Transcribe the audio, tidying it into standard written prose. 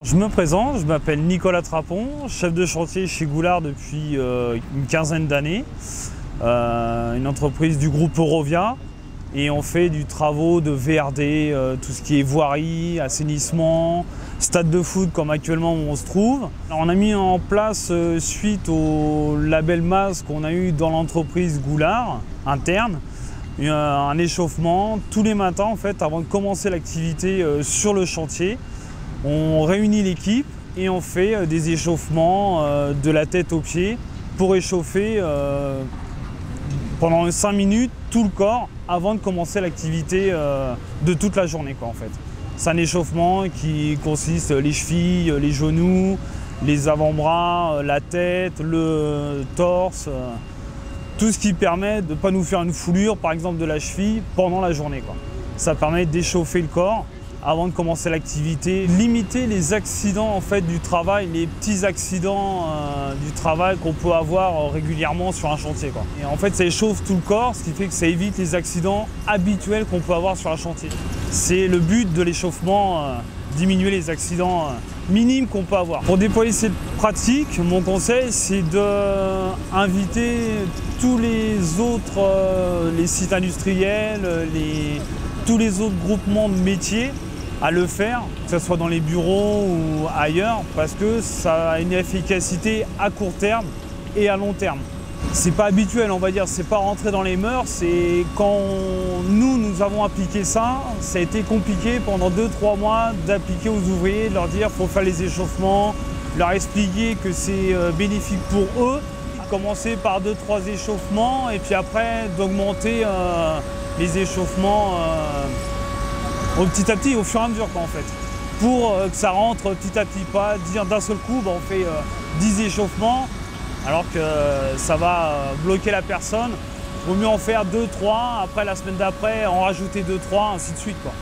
Je me présente, je m'appelle Nicolas Trapon, chef de chantier chez Goulard depuis une quinzaine d'années, une entreprise du groupe Eurovia, et on fait du travaux de VRD, tout ce qui est voirie, assainissement, stade de foot comme actuellement où on se trouve. Alors, on a mis en place, suite au label MAS qu'on a eu dans l'entreprise Goulard interne, un échauffement tous les matins en fait avant de commencer l'activité sur le chantier. On réunit l'équipe et on fait des échauffements de la tête aux pieds pour échauffer pendant 5 minutes tout le corps avant de commencer l'activité de toute la journée, quoi, en fait. C'est un échauffement qui consiste les chevilles, les genoux, les avant-bras, la tête, le torse, tout ce qui permet de ne pas nous faire une foulure, par exemple de la cheville, pendant la journée, quoi. Ça permet d'échauffer le corps avant de commencer l'activité, limiter les accidents en fait, du travail, les petits accidents du travail qu'on peut avoir régulièrement sur un chantier, quoi. Et en fait, ça échauffe tout le corps, ce qui fait que ça évite les accidents habituels qu'on peut avoir sur un chantier. C'est le but de l'échauffement, diminuer les accidents minimes qu'on peut avoir. Pour déployer cette pratique, mon conseil, c'est d'inviter tous les autres, les sites industriels, tous les autres groupements de métiers à le faire, que ce soit dans les bureaux ou ailleurs, parce que ça a une efficacité à court terme et à long terme. C'est pas habituel, on va dire, c'est pas rentré dans les mœurs, et quand nous avons appliqué ça, ça a été compliqué pendant 2-3 mois d'appliquer aux ouvriers, de leur dire qu'il faut faire les échauffements, leur expliquer que c'est bénéfique pour eux, commencer par 2-3 échauffements et puis après d'augmenter les échauffements petit à petit, au fur et à mesure, quoi, en fait. Pour que ça rentre petit à petit, pas dire d'un seul coup, on fait 10 échauffements, alors que ça va bloquer la personne. Il vaut mieux en faire 2-3, après la semaine d'après, en rajouter 2-3, ainsi de suite, quoi.